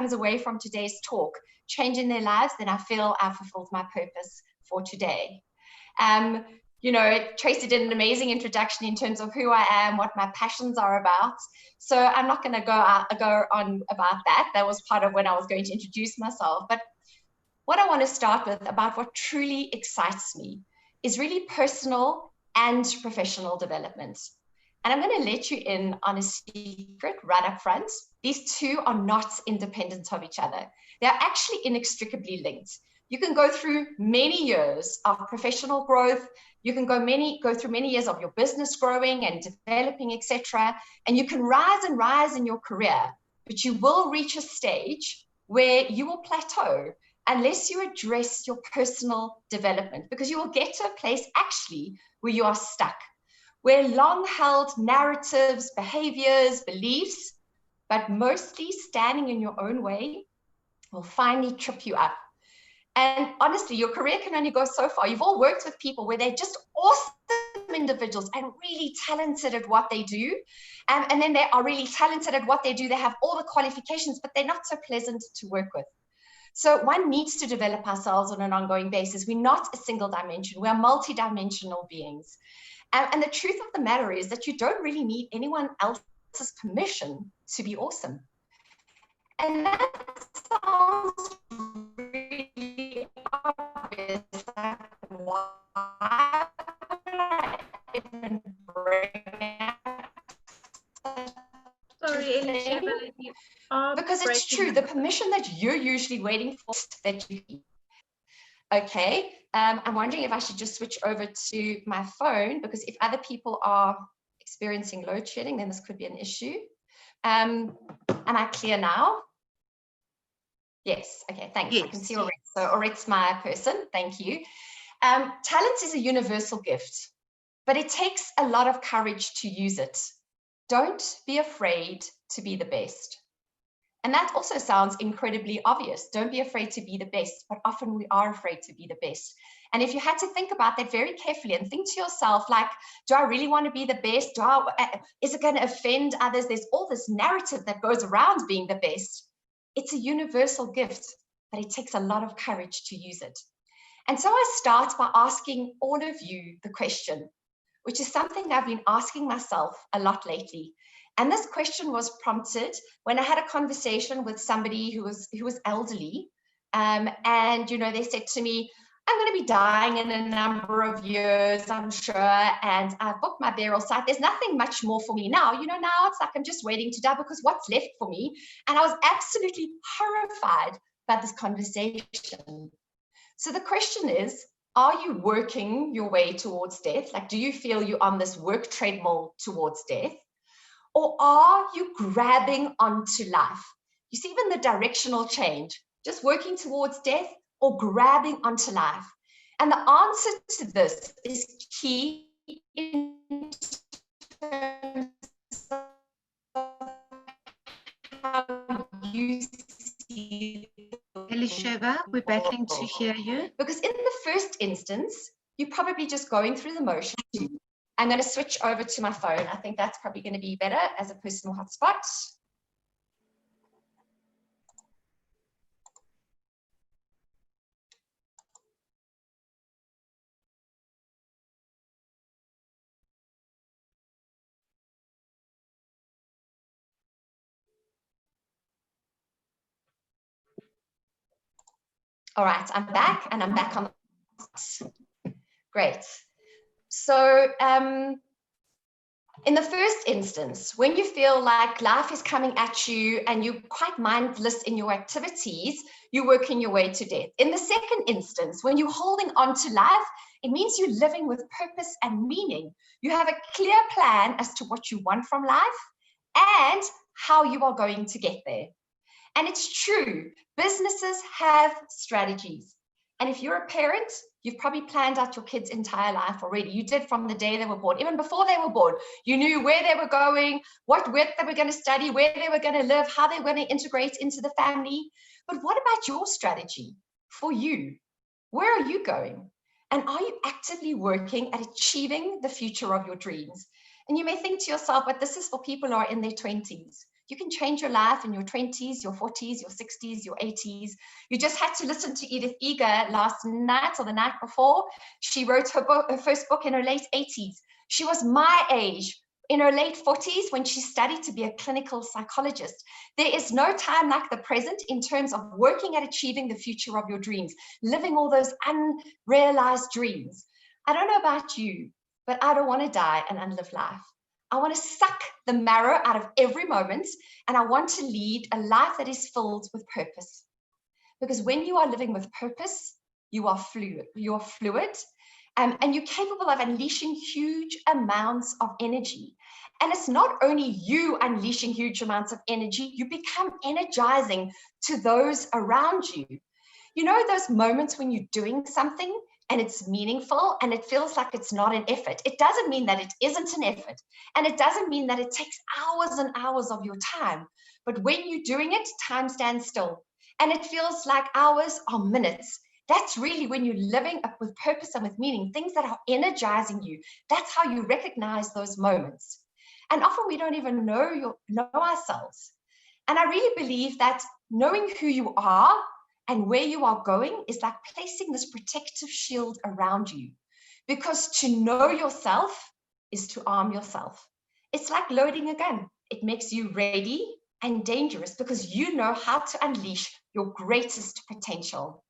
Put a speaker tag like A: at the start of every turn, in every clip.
A: comes away from today's talk changing their lives, then I feel I've fulfilled my purpose for today. You know, Tracy did an amazing introduction in terms of who I am, what my passions are about. So I'm not going to go on about that. That was part of when I was going to introduce myself. But what I want to start with about what truly excites me is really personal and professional development. And I'm going to let you in on a secret right up front. These two are not independent of each other. They're actually inextricably linked. You can go through many years of professional growth. You can go through many years of your business growing and developing, etc. And you can rise and rise in your career, but you will reach a stage where you will plateau unless you address your personal development, because you will get to a place actually where you are stuck, where long-held narratives, behaviors, beliefs, but mostly standing in your own way, will finally trip you up. And honestly, your career can only go so far. You've all worked with people where they're just awesome individuals and really talented at what they do. And then they are really talented at what they do. They have all the qualifications, but they're not so pleasant to work with. So one needs to develop ourselves on an ongoing basis. We're not a single dimension. We are multidimensional beings. And the truth of the matter is that you don't really need anyone else's permission to be awesome. And that sounds really obvious. Why would I even bring up?
B: Sorry, Elisheva,
A: because it's true. The permission that you're usually waiting for, that you need. Okay, I'm wondering if I should just switch over to my phone, because if other people are experiencing load shedding, then this could be an issue. Am I clear now? Yes, okay, thanks. Yes. I can see Oret's. So Oret's my person, thank you. Talent is a universal gift, but it takes a lot of courage to use it. Don't be afraid to be the best. And that also sounds incredibly obvious. Don't be afraid to be the best, but often we are afraid to be the best. And if you had to think about that very carefully and think to yourself, like, do I really want to be the best? Is it going to offend others? There's all this narrative that goes around being the best. It's a universal gift, but it takes a lot of courage to use it. And so I start by asking all of you the question, which is something that I've been asking myself a lot lately. And this question was prompted when I had a conversation with somebody who was elderly. And, you know, they said to me, I'm going to be dying in a number of years, I'm sure. And I've booked my burial site. There's nothing much more for me now. You know, now it's like I'm just waiting to die because what's left for me? And I was absolutely horrified by this conversation. So the question is, are you working your way towards death? Like, do you feel you're on this work treadmill towards death? Or are you grabbing onto life? You see, even the directional change, just working towards death or grabbing onto life. And the answer to this is key in terms of how you see.
B: Elisheva, we're battling to hear you.
A: Because in the first instance, you're probably just going through the motion. I'm going to switch over to my phone. I think that's probably going to be better as a personal hotspot. All right, I'm back, and I'm back on the... Great. So in the first instance, when you feel like life is coming at you and you're quite mindless in your activities, you're working your way to death. In the second instance, when you're holding on to life, it means you're living with purpose and meaning. You have a clear plan as to what you want from life and how you are going to get there. And it's true, businesses have strategies. And if you're a parent, you've probably planned out your kids' entire life already. You did from the day they were born, even before they were born. You knew where they were going, what they were going to study, where they were going to live, how they were going to integrate into the family. But what about your strategy for you? Where are you going? And are you actively working at achieving the future of your dreams? And you may think to yourself, but this is for people who are in their 20s. You can change your life in your 20s, your 40s, your 60s, your 80s. You just had to listen to Edith Eger last night or the night before. She wrote her first book in her late 80s. She was my age, in her late 40s, when she studied to be a clinical psychologist. There is no time like the present in terms of working at achieving the future of your dreams, living all those unrealized dreams. I don't know about you, but I don't want to die an unlived life. I want to suck the marrow out of every moment, and I want to lead a life that is filled with purpose. Because when you are living with purpose, you are fluid. And you're capable of unleashing huge amounts of energy. And it's not only you unleashing huge amounts of energy, you become energizing to those around you. You know those moments when you're doing something and it's meaningful and it feels like it's not an effort. It doesn't mean that it isn't an effort. And it doesn't mean that it takes hours and hours of your time. But when you're doing it, time stands still. And it feels like hours are minutes. That's really when you're living up with purpose and with meaning, things that are energizing you. That's how you recognize those moments. And often we don't even know ourselves. And I really believe that knowing who you are and where you are going is like placing this protective shield around you. Because to know yourself is to arm yourself. It's like loading a gun. It makes you ready and dangerous because you know how to unleash your greatest potential.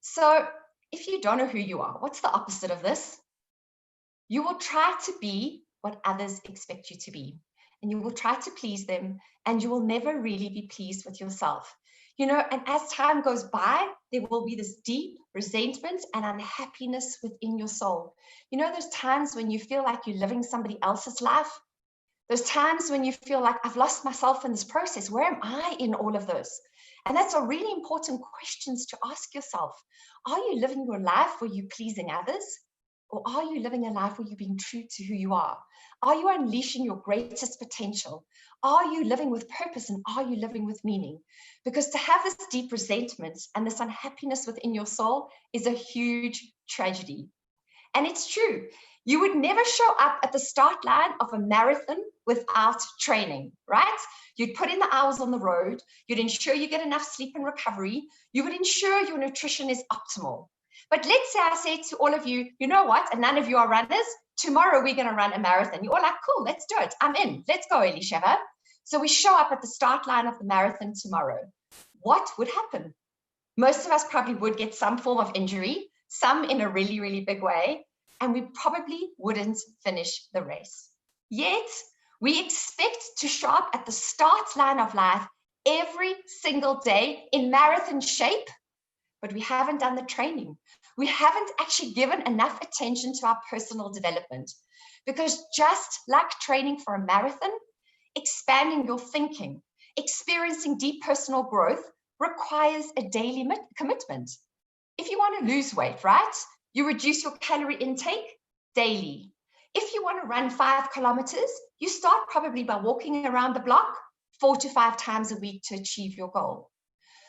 A: So if you don't know who you are, what's the opposite of this? You will try to be what others expect you to be, and you will try to please them, and you will never really be pleased with yourself. You know, and as time goes by, there will be this deep resentment and unhappiness within your soul. You know, those times when you feel like you're living somebody else's life, those times when you feel like I've lost myself in this process. Where am I in all of this? And that's a really important questions to ask yourself. Are you living your life where you're pleasing others? Or are you living a life where you're being true to who you are? Are you unleashing your greatest potential? Are you living with purpose, and are you living with meaning? Because to have this deep resentment and this unhappiness within your soul is a huge tragedy. And it's true. You would never show up at the start line of a marathon without training, right? You'd put in the hours on the road. You'd ensure you get enough sleep and recovery. You would ensure your nutrition is optimal. But let's say I say to all of you, you know what? And none of you are runners. Tomorrow we're going to run a marathon. You're all like, cool, let's do it. I'm in. Let's go, Elisheva. So we show up at the start line of the marathon tomorrow. What would happen? Most of us probably would get some form of injury, some in a really, really big way, and we probably wouldn't finish the race. Yet, we expect to show up at the start line of life every single day in marathon shape, but we haven't done the training. We haven't actually given enough attention to our personal development. Because just like training for a marathon, expanding your thinking, experiencing deep personal growth requires a daily commitment. If you want to lose weight, right? You reduce your calorie intake daily. If you want to run 5 kilometers, you start probably by walking around the block 4 to 5 times a week to achieve your goal.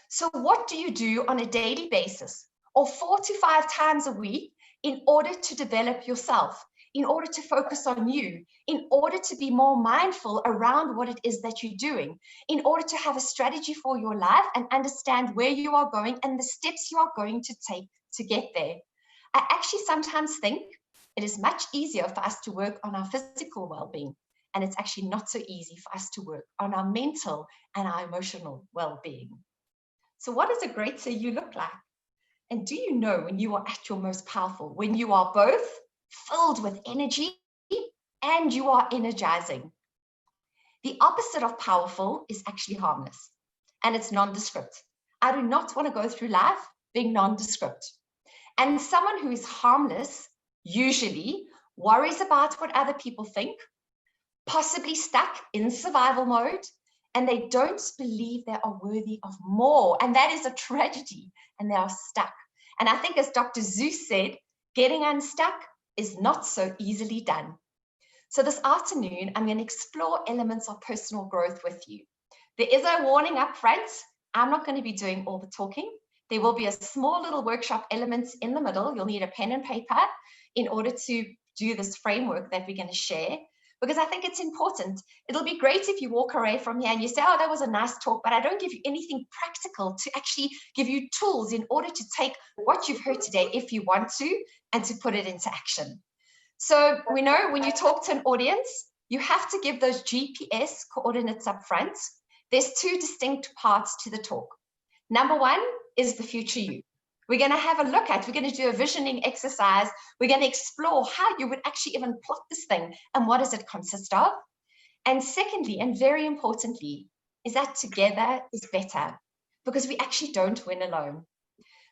A: So what do you do on a daily basis or 4 to 5 times a week in order to develop yourself, in order to focus on you, in order to be more mindful around what it is that you're doing, in order to have a strategy for your life and understand where you are going and the steps you are going to take to get there? I actually sometimes think it is much easier for us to work on our physical well-being, and it's actually not so easy for us to work on our mental and our emotional well-being. So what does a great say you look like? And do you know when you are at your most powerful, when you are both filled with energy and you are energizing? The opposite of powerful is actually harmless, and it's nondescript. I do not want to go through life being nondescript. And someone who is harmless usually worries about what other people think, possibly stuck in survival mode, and they don't believe they are worthy of more. And that is a tragedy, and they are stuck. And I think, as Dr. Zeus said, getting unstuck is not so easily done. So this afternoon, I'm going to explore elements of personal growth with you. There is a warning up front. I'm not going to be doing all the talking. There will be a small little workshop elements in the middle. You'll need a pen and paper in order to do this framework that we're going to share. because I think it's important. It'll be great if you walk away from here and you say, oh, that was a nice talk, but I don't give you anything practical to actually give you tools in order to take what you've heard today, if you want to, and to put it into action. So we know when you talk to an audience, you have to give those GPS coordinates up front. There's two distinct parts to the talk. Number one is the future you. We're going to have a look at, we're going to do a visioning exercise. We're going to explore how you would actually even plot this thing and what does it consist of. And secondly, and very importantly, is that together is better, because we actually don't win alone.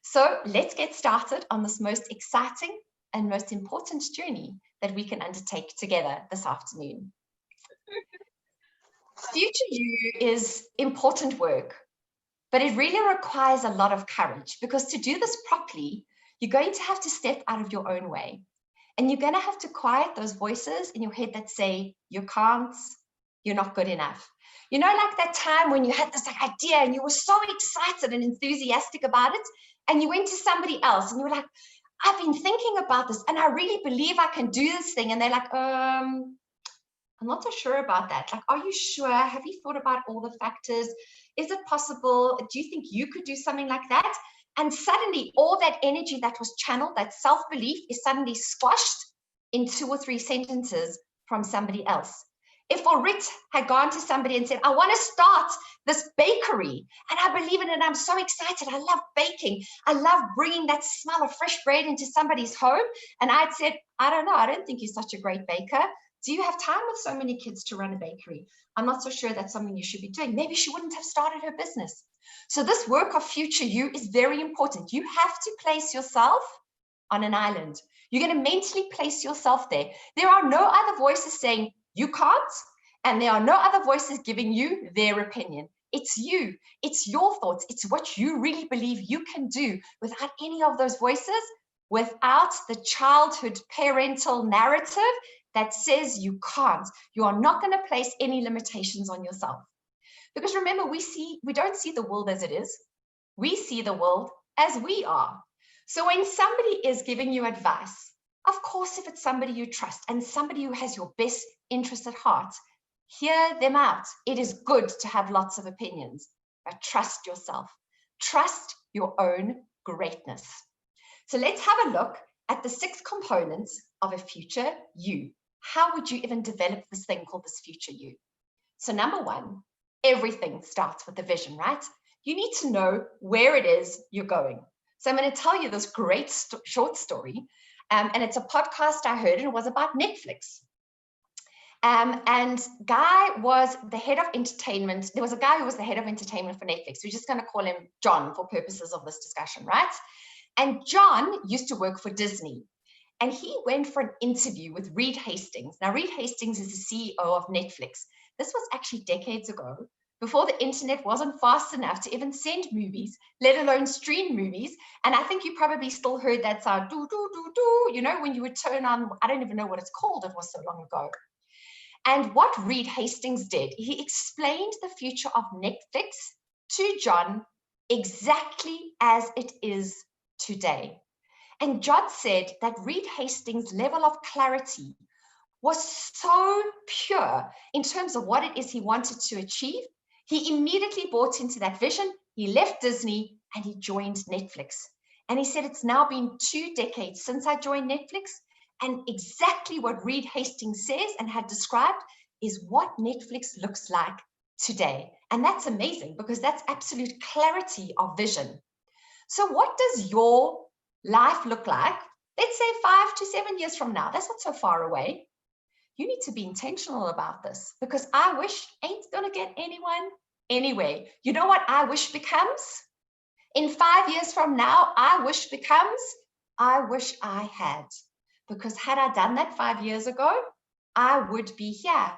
A: So let's get started on this most exciting and most important journey that we can undertake together this afternoon. Future you is important work, but it really requires a lot of courage, because to do this properly, you're going to have to step out of your own way. And you're going to have to quiet those voices in your head that say, you can't, you're not good enough. You know, like that time when you had this idea and you were so excited and enthusiastic about it, and you went to somebody else and you were like, I've been thinking about this and I really believe I can do this thing. And they're like, I'm not so sure about that. Like, are you sure? Have you thought about all the factors? Is it possible? Do you think you could do something like that? And suddenly all that energy that was channeled, that self-belief, is suddenly squashed in 2 or 3 sentences from somebody else. If Orit had gone to somebody and said, I want to start this bakery and I believe in it and I'm so excited, I love baking, I love bringing that smell of fresh bread into somebody's home, and I'd said, I don't know, I don't think you're such a great baker. Do you have time with so many kids to run a bakery? I'm not so sure that's something you should be doing. Maybe she wouldn't have started her business. So this work of future you is very important. You have to place yourself on an island. You're going to mentally place yourself there. There are no other voices saying you can't, and there are no other voices giving you their opinion. It's you. It's your thoughts. It's what you really believe you can do without any of those voices, without the childhood parental narrative that says you can't. You are not going to place any limitations on yourself. Because remember, we don't see the world as it is. We see the world as we are. So when somebody is giving you advice, of course, if it's somebody you trust and somebody who has your best interest at heart, hear them out. It is good to have lots of opinions, but trust yourself. Trust your own greatness. So let's have a look at the 6 components of a future you. How would you even develop this thing called this future you? So number 1, everything starts with the vision, right? You need to know where it is you're going. So I'm going to tell you this great short story. And it's a podcast I heard, and it was about Netflix. And Guy was the head of entertainment. There was a guy who was the head of entertainment for Netflix. We're just going to call him John for purposes of this discussion, right? And John used to work for Disney. And he went for an interview with Reed Hastings. Now, Reed Hastings is the CEO of Netflix. This was actually decades ago, before the internet wasn't fast enough to even send movies, let alone stream movies. And I think you probably still heard that sound, do, do, do, do, you know, when you would turn on, I don't even know what it's called, it was so long ago. And what Reed Hastings did, he explained the future of Netflix to John exactly as it is today. And John said that Reed Hastings' level of clarity was so pure in terms of what it is he wanted to achieve. He immediately bought into that vision. He left Disney and he joined Netflix. And he said, it's now been 2 decades since I joined Netflix. And exactly what Reed Hastings says and had described is what Netflix looks like today. And that's amazing, because that's absolute clarity of vision. So what does your life look like, let's say 5 to 7 years from now? That's not so far away. You need to be intentional about this, because I wish ain't gonna get anyone anyway. You know what I wish becomes? In 5 years from now, I wish becomes, I wish I had. Because had I done that 5 years ago, I would be here.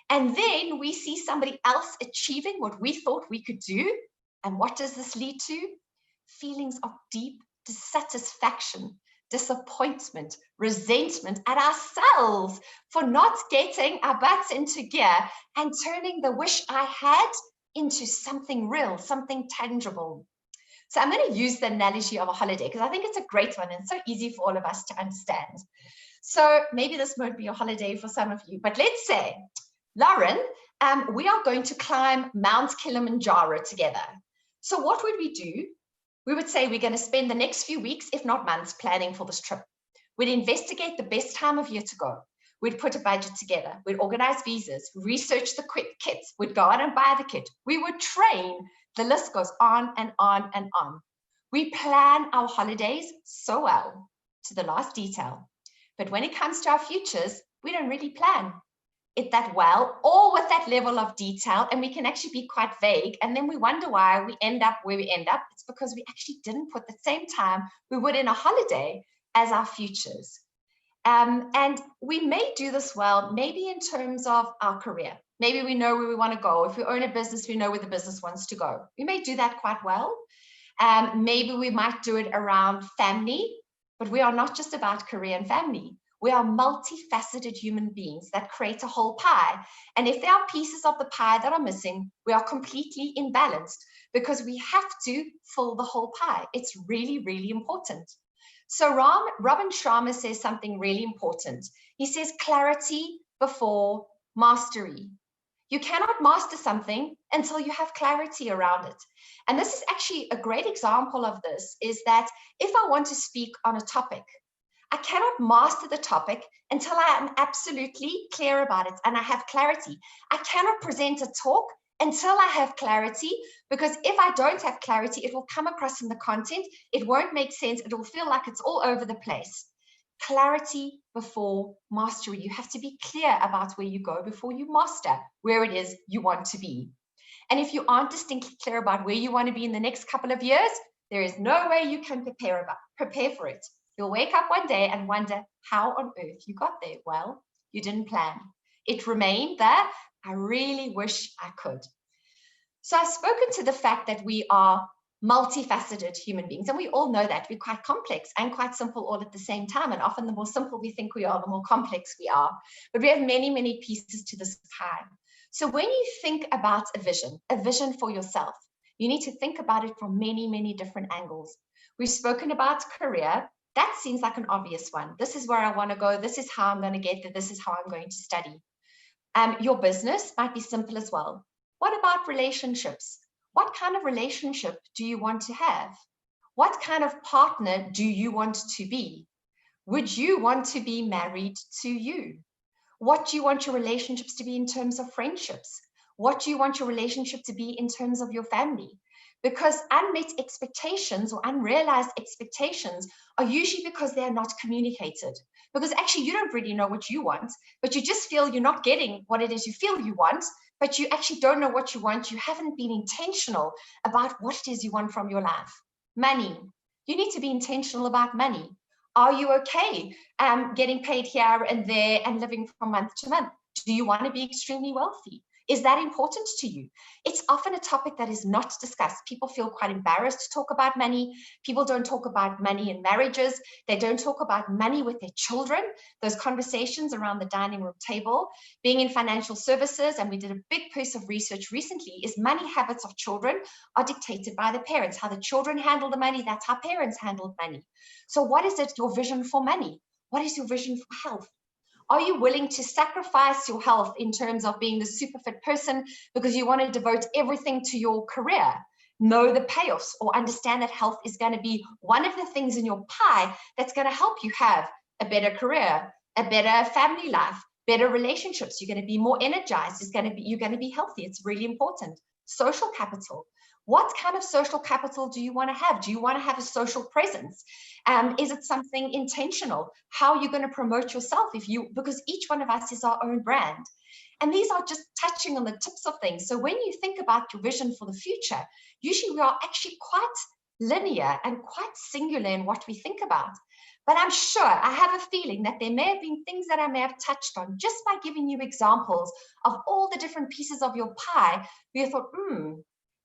A: And then we see somebody else achieving what we thought we could do. And what does this lead to? Feelings of deep dissatisfaction, disappointment, resentment at ourselves for not getting our butts into gear and turning the wish I had into something real, something tangible. So I'm going to use the analogy of a holiday because I think it's a great one and so easy for all of us to understand. So maybe this won't be a holiday for some of you, but let's say, Lauren, we are going to climb Mount Kilimanjaro together. So what would we do? We would say we're going to spend the next few weeks, if not months, planning for this trip. We'd investigate the best time of year to go. We'd put a budget together. We'd organize visas, research the kits. We'd go out and buy the kit. We would train. The list goes on and on and on. We plan our holidays so well to the last detail. But when it comes to our futures, we don't really plan it that well or with that level of detail, and we can actually be quite vague, and then we wonder why we end up where we end up. It's because we actually didn't put the same time we would in a holiday as our futures. And we may do this well, maybe in terms of our career. Maybe we know where we want to go. If we own a business, we know where the business wants to go. We may do that quite well. Maybe we might do it around family, but we are not just about career and family. We are multifaceted human beings that create a whole pie. And if there are pieces of the pie that are missing, we are completely imbalanced because we have to fill the whole pie. It's really, really important. So Robin Sharma says something really important. He says clarity before mastery. You cannot master something until you have clarity around it. And this is actually a great example of this, is that if I want to speak on a topic, I cannot master the topic until I am absolutely clear about it and I have clarity. I cannot present a talk until I have clarity, because if I don't have clarity, it will come across in the content. It won't make sense. It will feel like it's all over the place. Clarity before mastery. You have to be clear about where you go before you master where it is you want to be. And if you aren't distinctly clear about where you want to be in the next couple of years, there is no way you can prepare for it. You'll wake up one day and wonder how on earth you got there. Well, you didn't plan. It remained there. I really wish I could. So I've spoken to the fact that we are multifaceted human beings, and we all know that we're quite complex and quite simple all at the same time. And often the more simple we think we are, the more complex we are. But we have many, many pieces to this pie. So when you think about a vision for yourself, you need to think about it from many, many different angles. We've spoken about career. That seems like an obvious one. This is where I want to go. This is how I'm going to get there. This is how I'm going to study. Your business might be simple as well. What about relationships? What kind of relationship do you want to have? What kind of partner do you want to be? Would you want to be married to you? What do you want your relationships to be in terms of friendships? What do you want your relationship to be in terms of your family? Because unmet expectations or unrealized expectations are usually because they are not communicated. Because actually you don't really know what you want, but you just feel you're not getting what it is you feel you want, but you actually don't know what you want. You haven't been intentional about what it is you want from your life. Money. You need to be intentional about money. Are you okay getting paid here and there and living from month to month? Do you want to be extremely wealthy? Is that important to you? It's often a topic that is not discussed. People feel quite embarrassed to talk about money. People don't talk about money in marriages. They don't talk about money with their children. Those conversations around the dining room table. Being in financial services, and we did a big piece of research recently, is money habits of children are dictated by the parents. How the children handle the money, that's how parents handle money. So what is it, your vision for money? What is your vision for health? Are you willing to sacrifice your health in terms of being the super fit person because you want to devote everything to your career? Know the payoffs, or understand that health is going to be one of the things in your pie that's going to help you have a better career, a better family life, better relationships. You're going to be more energized. You're going to be healthy. It's really important. Social capital. What kind of social capital do you want to have? Do you want to have a social presence? Is it something intentional? How are you going to promote yourself because each one of us is our own brand? And these are just touching on the tips of things. So when you think about your vision for the future, usually we are actually quite linear and quite singular in what we think about. But I'm sure, I have a feeling that there may have been things that I may have touched on just by giving you examples of all the different pieces of your pie, where you thought,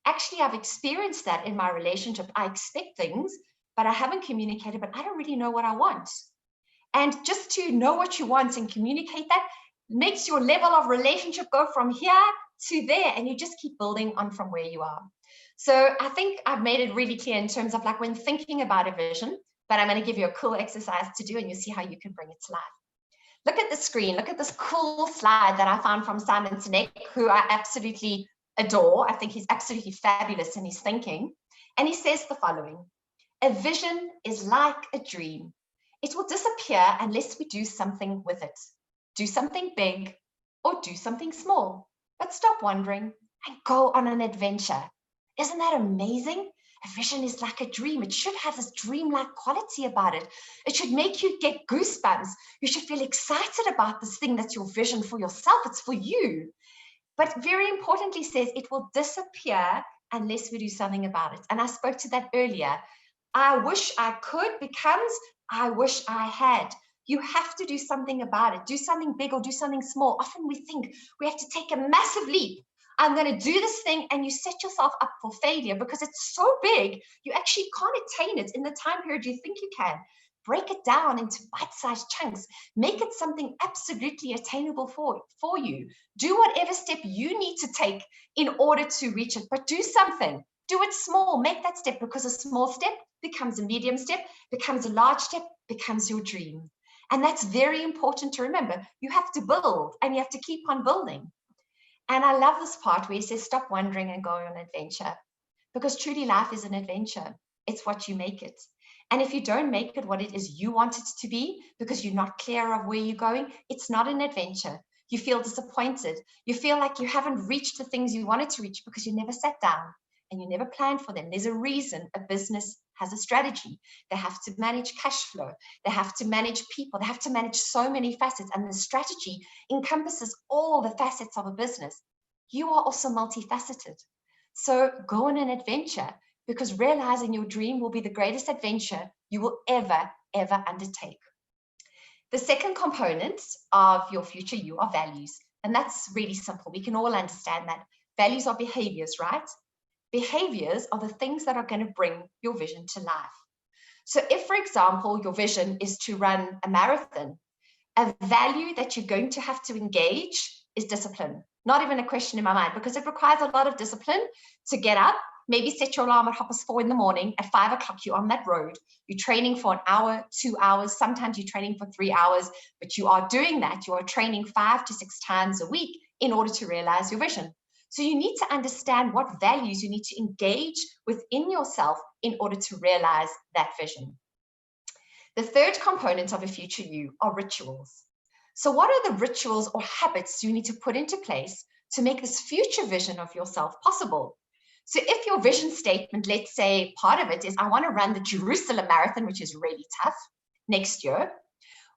A: actually, I've experienced that in my relationship. I expect things, but I haven't communicated, but I don't really know what I want. And just to know what you want and communicate that makes your level of relationship go from here to there, and you just keep building on from where you are. So I think I've made it really clear in terms of like when thinking about a vision, but I'm going to give you a cool exercise to do, and you'll see how you can bring it to life. Look at the screen. Look at this cool slide that I found from Simon Sinek, who I absolutely adore. I think he's absolutely fabulous in his thinking. And he says the following: a vision is like a dream. It will disappear unless we do something with it. Do something big or do something small. But stop wondering and go on an adventure. Isn't that amazing? A vision is like a dream. It should have this dreamlike quality about it. It should make you get goosebumps. You should feel excited about this thing that's your vision for yourself. It's for you. But very importantly says it will disappear unless we do something about it. And I spoke to that earlier. I wish I could becomes I wish I had. You have to do something about it. Do something big or do something small. Often we think we have to take a massive leap. I'm going to do this thing, and you set yourself up for failure because it's so big, you actually can't attain it in the time period you think you can. Break it down into bite-sized chunks. Make it something absolutely attainable for you. Do whatever step you need to take in order to reach it, but do something. Do it small. Make that step, because a small step becomes a medium step, becomes a large step, becomes your dream. And that's very important to remember. You have to build, and you have to keep on building. And I love this part where he says, stop wondering and go on an adventure, because truly life is an adventure. It's what you make it. And if you don't make it what it is you want it to be, because you're not clear of where you're going, it's not an adventure. You feel disappointed. You feel like you haven't reached the things you wanted to reach because you never sat down and you never planned for them. There's a reason a business has a strategy. They have to manage cash flow. They have to manage people. They have to manage so many facets, and the strategy encompasses all the facets of a business. You are also multifaceted. So go on an adventure, because realizing your dream will be the greatest adventure you will ever undertake. The second component of your future you are values. And that's really simple. We can all understand that. Values are behaviors, right? Behaviors are the things that are going to bring your vision to life. So if, for example, your vision is to run a marathon, a value that you're going to have to engage is discipline. Not even a question in my mind, because it requires a lot of discipline to get up. Maybe set your alarm at 4:30 in the morning. At 5 o'clock, you're on that road. You're training for an hour, 2 hours. Sometimes you're training for 3 hours, but you are doing that. You are training 5 to 6 times a week in order to realize your vision. So you need to understand what values you need to engage within yourself in order to realize that vision. The third component of a future you are rituals. So what are the rituals or habits you need to put into place to make this future vision of yourself possible? So if your vision statement, let's say part of it is, I want to run the Jerusalem Marathon, which is really tough, next year,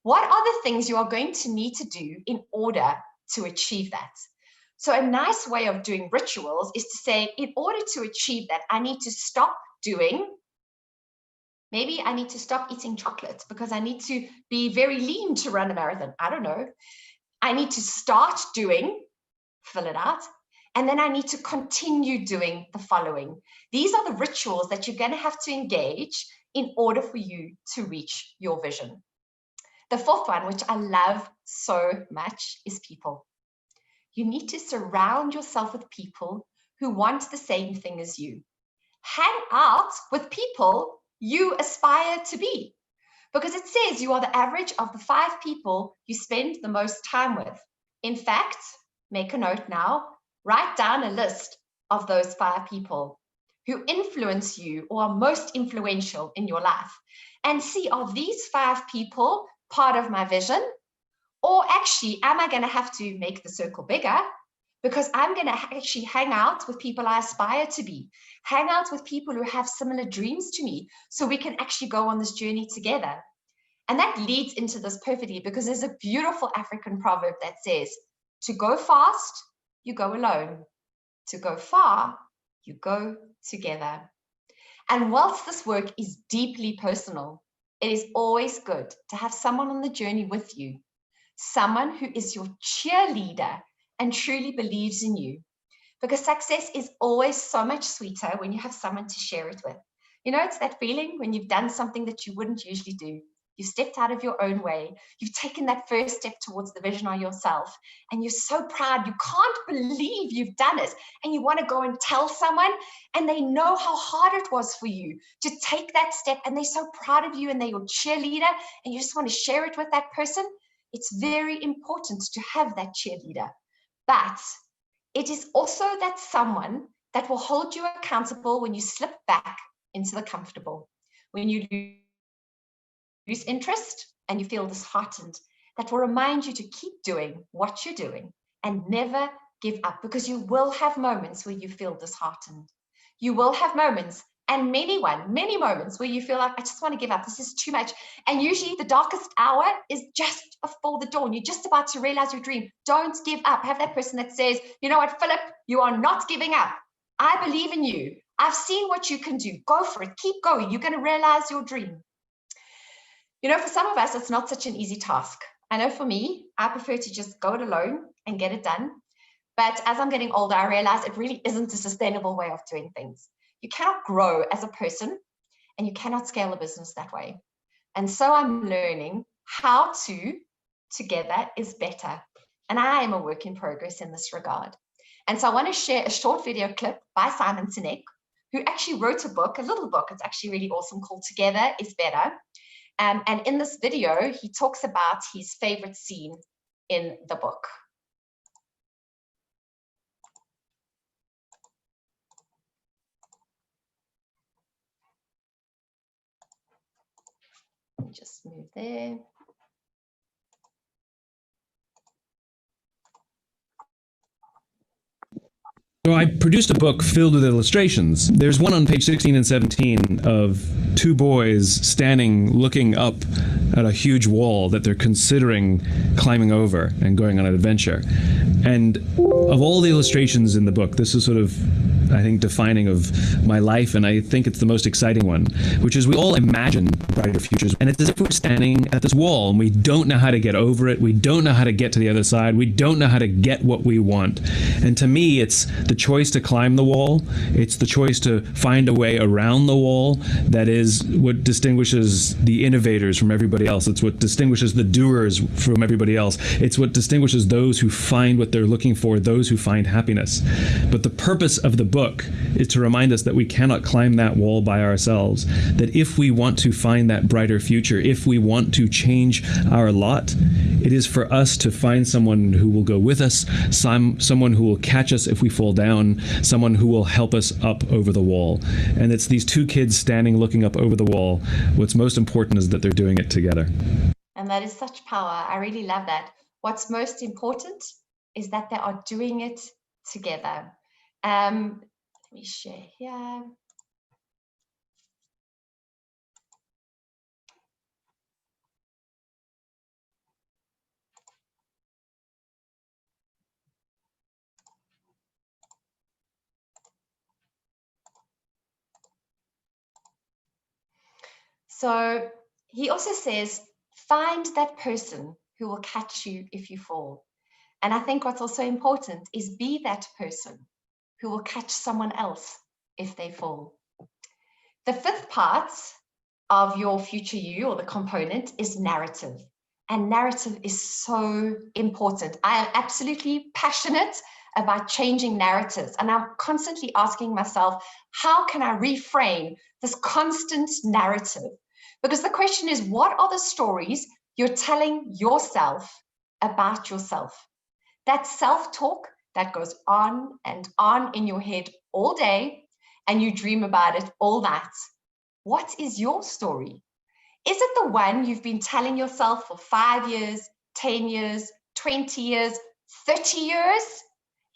A: what are the things you are going to need to do in order to achieve that? So a nice way of doing rituals is to say, in order to achieve that, I need to stop doing, maybe I need to stop eating chocolate because I need to be very lean to run a marathon. I don't know. I need to start doing, fill it out. And then I need to continue doing the following. These are the rituals that you're going to have to engage in order for you to reach your vision. The fourth one, which I love so much, is people. You need to surround yourself with people who want the same thing as you. Hang out with people you aspire to be, because it says you are the average of the 5 people you spend the most time with. In fact, make a note now, write down a list of those 5 people who influence you or are most influential in your life, and see, are these 5 people part of my vision? Or actually, am I going to have to make the circle bigger, because I'm going to actually hang out with people I aspire to be, hang out with people who have similar dreams to me, so we can actually go on this journey together. And that leads into this perfectly, because there's a beautiful African proverb that says, to go fast, you go alone. To go far, you go together. And whilst this work is deeply personal, it is always good to have someone on the journey with you, someone who is your cheerleader and truly believes in you, because success is always so much sweeter when you have someone to share it with. You know, it's that feeling when you've done something that you wouldn't usually do. You've stepped out of your own way. You've taken that first step towards the vision of yourself, and you're so proud. You can't believe you've done it, and you want to go and tell someone, and they know how hard it was for you to take that step, and they're so proud of you, and they're your cheerleader, and you just want to share it with that person. It's very important to have that cheerleader, but it is also that someone that will hold you accountable when you slip back into the comfortable, when you lose interest and you feel disheartened, that will remind you to keep doing what you're doing and never give up, because you will have moments where you feel disheartened. You will have moments, and many moments where you feel like, I just want to give up. This is too much. And usually the darkest hour is just before the dawn. You're just about to realize your dream. Don't give up. Have that person that says, you know what, Philip, you are not giving up. I believe in you. I've seen what you can do. Go for it. Keep going. You're going to realize your dream. You know, for some of us, it's not such an easy task. I know for me, I prefer to just go it alone and get it done. But as I'm getting older, I realize it really isn't a sustainable way of doing things. You cannot grow as a person and you cannot scale a business that way. And so I'm learning how to together is better. And I am a work in progress in this regard. And so I want to share a short video clip by Simon Sinek, who actually wrote a book, a little book. It's actually really awesome, called Together is Better. And in this video, he talks about his favorite scene in the book. Just move there.
C: So I produced a book filled with illustrations. There's one on page 16 and 17 of two boys standing looking up at a huge wall that they're considering climbing over and going on an adventure. And of all the illustrations in the book, this is sort of, I think, defining of my life, and I think it's the most exciting one, which is we all imagine brighter futures, and it's as if we're standing at this wall and we don't know how to get over it, we don't know how to get to the other side, we don't know how to get what we want. And to me, it's the choice to climb the wall, it's the choice to find a way around the wall that is what distinguishes the innovators from everybody else. It's what distinguishes the doers from everybody else. It's what distinguishes those who find what they're looking for, those who find happiness. But the purpose of the book is to remind us that we cannot climb that wall by ourselves, that if we want to find that brighter future, if we want to change our lot, it is for us to find someone who will go with us, someone who will catch us if we fall down, someone who will help us up over the wall. And it's these two kids standing looking up over the wall. What's most important is that they're doing it together.
A: And that is such power. I really love that. What's most important is that they are doing it together. Let me share here. So he also says, find that person who will catch you if you fall. And I think what's also important is be that person who will catch someone else if they fall. The fifth part of your future you, or the component, is narrative. And narrative is so important. I am absolutely passionate about changing narratives. And I'm constantly asking myself, how can I reframe this constant narrative? Because the question is, what are the stories you're telling yourself about yourself? That self-talk that goes on and on in your head all day, and you dream about it all night. What is your story? Is it the one you've been telling yourself for 5 years, 10 years, 20 years, 30 years?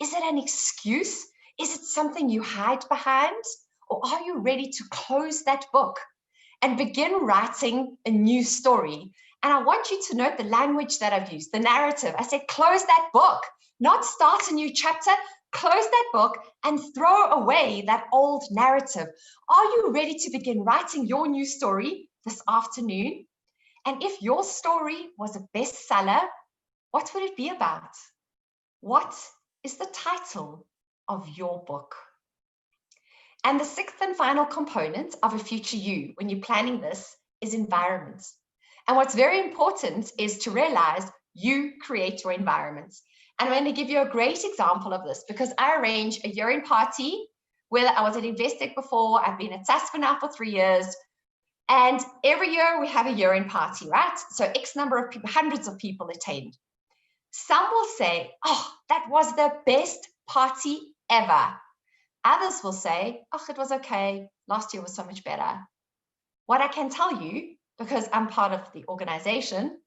A: Is it an excuse? Is it something you hide behind? Or are you ready to close that book and begin writing a new story? And I want you to note the language that I've used, the narrative. I said, close that book, not start a new chapter. Close that book and throw away that old narrative. Are you ready to begin writing your new story this afternoon? And if your story was a bestseller, what would it be about? What is the title of your book? And the sixth and final component of a future you, when you're planning this, is environment. And what's very important is to realize you create your environment. And I'm going to give you a great example of this, because I arrange a year-end party, whether I was at Investec before, I've been at Sasfin now for 3 years. And every year we have a year-end party, right? So X number of people, hundreds of people attend. Some will say, oh, that was the best party ever. Others will say, oh, it was okay. Last year was so much better. What I can tell you, because I'm part of the organization,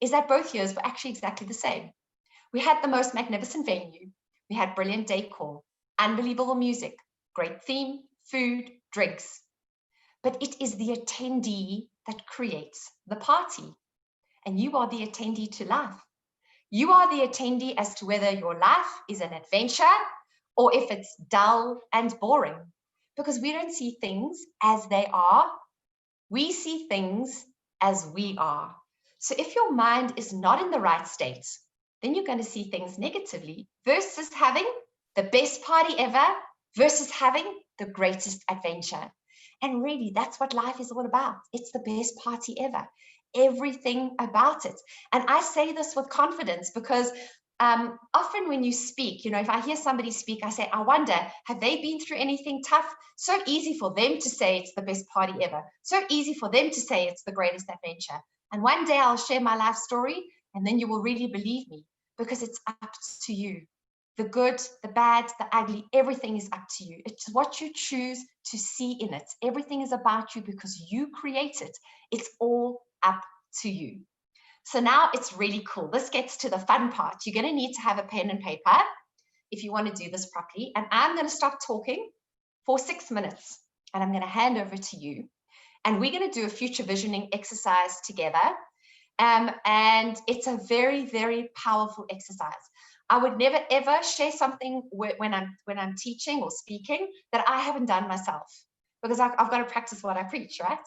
A: is that both years were actually exactly the same. We had the most magnificent venue. We had brilliant decor, unbelievable music, great theme, food, drinks. But it is the attendee that creates the party. And you are the attendee to life. You are the attendee as to whether your life is an adventure or if it's dull and boring. Because we don't see things as they are. We see things as we are. So if your mind is not in the right state, then you're going to see things negatively versus having the best party ever versus having the greatest adventure. And really, that's what life is all about. It's the best party ever. Everything about it. And I say this with confidence because often when you speak, you know, if I hear somebody speak, I say, I wonder, have they been through anything tough? So easy for them to say it's the best party ever. So easy for them to say it's the greatest adventure. And one day I'll share my life story and then you will really believe me because it's up to you. The good, the bad, the ugly, everything is up to you. It's what you choose to see in it. Everything is about you because you create it. It's all up to you. So now it's really cool. This gets to the fun part. You're going to need to have a pen and paper if you want to do this properly. And I'm going to stop talking for 6 minutes and I'm going to hand over to you. And we're going to do a future visioning exercise together. And it's a very, very powerful exercise. I would never ever share something when I'm teaching or speaking that I haven't done myself because I've got to practice what I preach, right?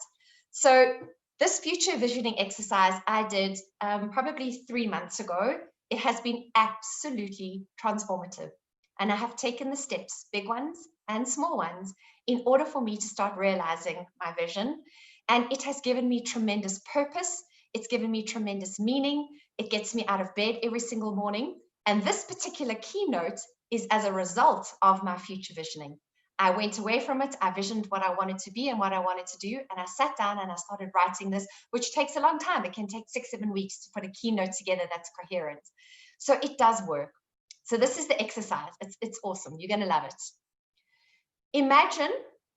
A: So this future visioning exercise I did probably 3 months ago. It has been absolutely transformative. And I have taken the steps, big ones and small ones, in order for me to start realizing my vision. And it has given me tremendous purpose. It's given me tremendous meaning. It gets me out of bed every single morning. And this particular keynote is as a result of my future visioning. I went away from it. I visioned what I wanted to be and what I wanted to do. And I sat down and I started writing this, which takes a long time. It can take 6-7 weeks to put a keynote together that's coherent. So it does work. So this is the exercise. It's awesome. You're going to love it. Imagine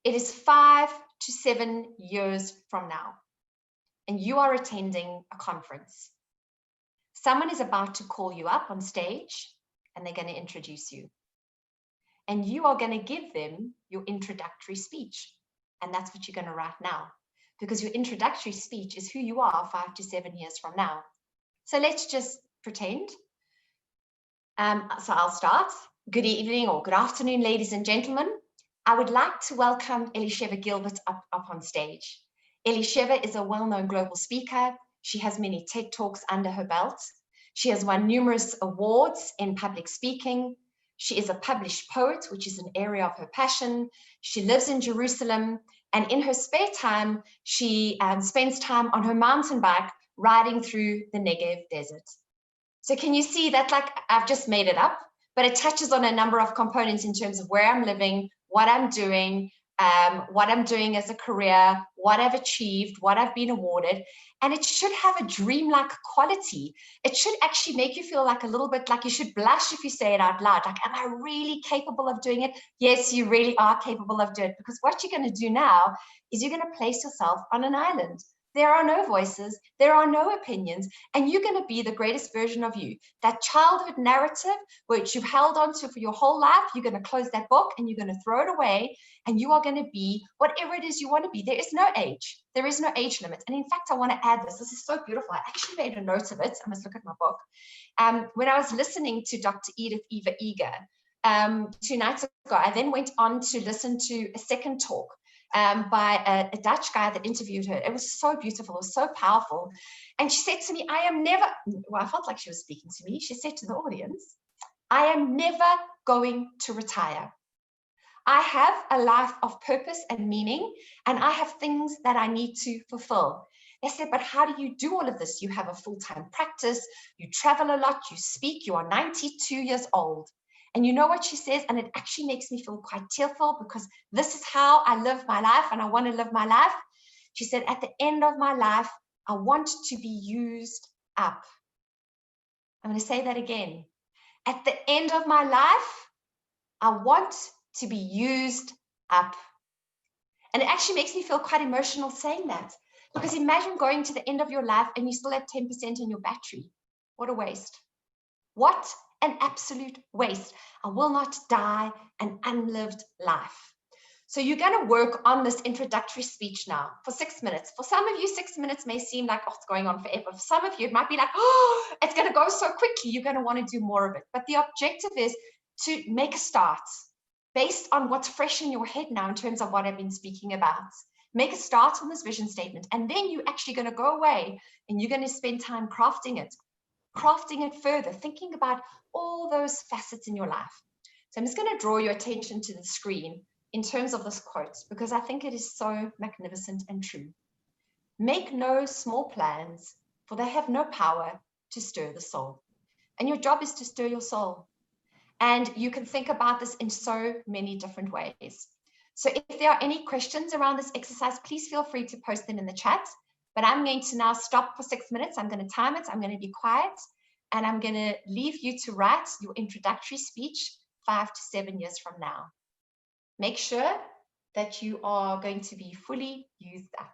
A: it is 5 to 7 years from now, and you are attending a conference. Someone is about to call you up on stage, and they're going to introduce you. And you are going to give them your introductory speech. And that's what you're going to write now, because your introductory speech is who you are 5 to 7 years from now. So let's just pretend. So I'll start. Good evening or good afternoon, ladies and gentlemen. I would like to welcome Elisheva Gilbert up on stage. Elisheva is a well-known global speaker. She has many TED Talks under her belt. She has won numerous awards in public speaking. She is a published poet, which is an area of her passion. She lives in Jerusalem, and in her spare time, she spends time on her mountain bike riding through the Negev desert. So can you see that? Like, I've just made it up, but it touches on a number of components in terms of where I'm living, what I'm doing as a career, what I've achieved, what I've been awarded. And it should have a dreamlike quality. It should actually make you feel like a little bit like you should blush if you say it out loud. Like, am I really capable of doing it? Yes, you really are capable of doing it, because what you're going to do now is you're going to place yourself on an island. There are no voices, there are no opinions, and you're going to be the greatest version of you. That childhood narrative, which you've held on to for your whole life, you're going to close that book and you're going to throw it away, and you are going to be whatever it is you want to be. There is no age. There is no age limit. And in fact, I want to add this. This is so beautiful. I actually made a note of it. I must look at my book. When I was listening to Dr. Edith Eva Eger 2 nights ago, I then went on to listen to a second talk by a Dutch guy that interviewed her. It was so beautiful, it was so powerful. And she said to me, I felt like she was speaking to me. She said to the audience, I am never going to retire. I have a life of purpose and meaning, and I have things that I need to fulfill. They said, but how do you do all of this? You have a full-time practice, you travel a lot, you speak, you are 92 years old. And you know what she says? And it actually makes me feel quite tearful, because this is how I live my life and I want to live my life. She said, at the end of my life, I want to be used up. I'm going to say that again. At the end of my life, I want to be used up. And it actually makes me feel quite emotional saying that, because imagine going to the end of your life and you still have 10% in your battery. What a waste. What an absolute waste. I will not die an unlived life. So you're going to work on this introductory speech now for 6 minutes. For some of you, 6 minutes may seem like, oh, it's going on forever. For some of you, it might be like, oh, it's going to go so quickly. You're going to want to do more of it. But the objective is to make a start based on what's fresh in your head now in terms of what I've been speaking about. Make a start on this vision statement. And then you're actually going to go away and you're going to spend time crafting it further, thinking about all those facets in your life. So I'm just going to draw your attention to the screen in terms of this quote, because I think it is so magnificent and true. Make no small plans, for they have no power to stir the soul. And your job is to stir your soul. And you can think about this in so many different ways. So if there are any questions around this exercise, please feel free to post them in the chat. But I'm going to now stop for 6 minutes. I'm going to time it. I'm going to be quiet. And I'm going to leave you to write your introductory speech 5 to 7 years from now. Make sure that you are going to be fully used up.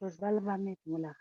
D: Pues válvame mula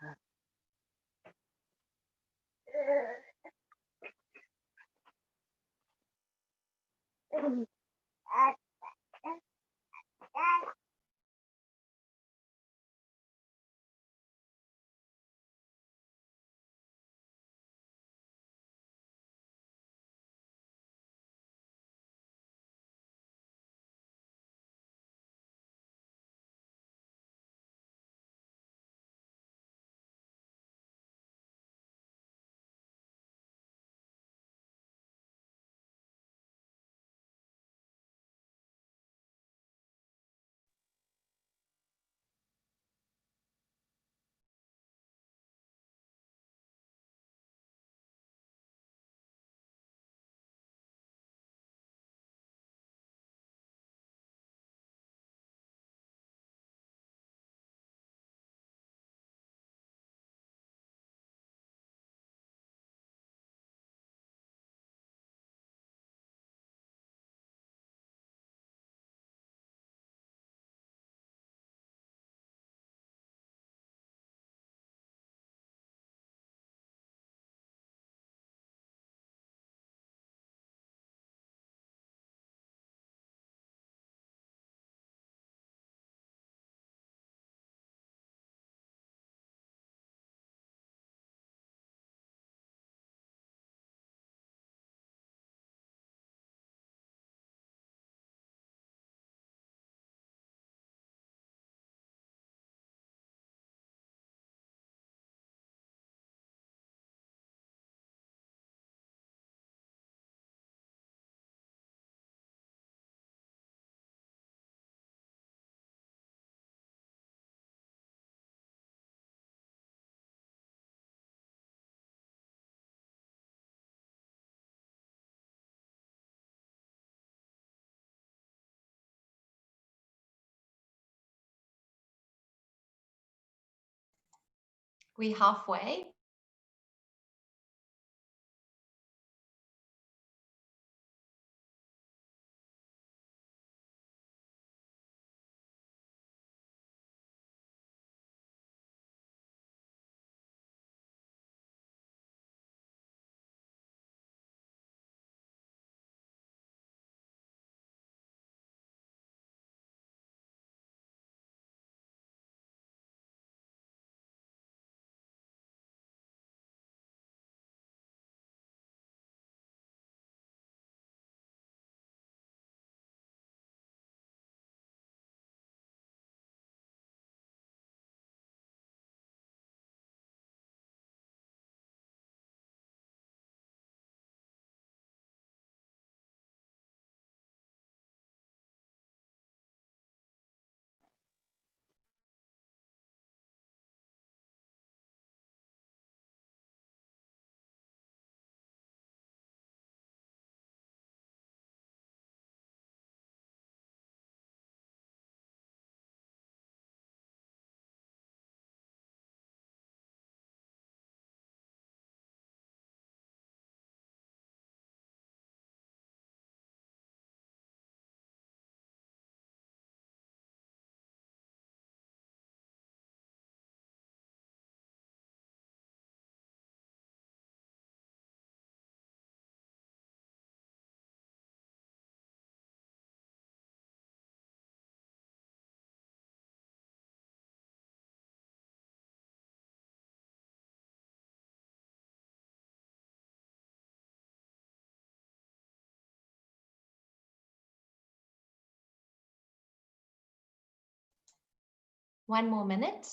A: We halfway. One more minute.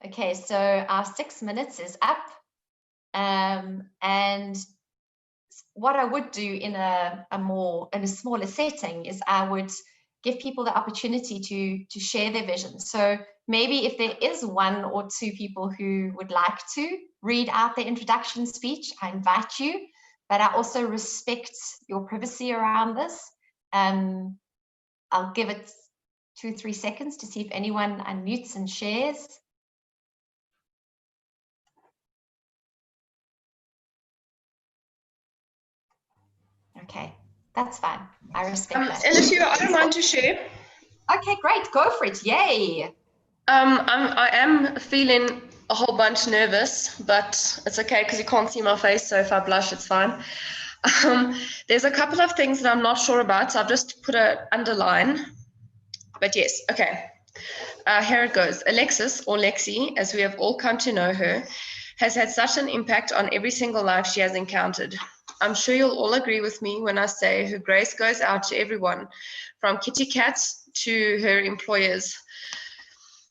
A: Okay, so our 6 minutes is up. And what I would do in a smaller setting is I would give people the opportunity to share their vision. So maybe if there is one or two people who would like to read out their introduction speech, I invite you, but I also respect your privacy around this. I'll give it 2-3 seconds to see if anyone unmutes and shares. Okay, that's fine. I respect that.
D: Elisheva, I don't mind to share.
A: Okay, great. Go for it. Yay.
D: I am feeling a whole bunch nervous, but it's okay because you can't see my face, so if I blush, it's fine. There's a couple of things that I'm not sure about, so I've just put an underline. But yes, okay. Here it goes. Alexis, or Lexi, as we have all come to know her, has had such an impact on every single life she has encountered. I'm sure you'll all agree with me when I say her grace goes out to everyone, from kitty cats to her employers.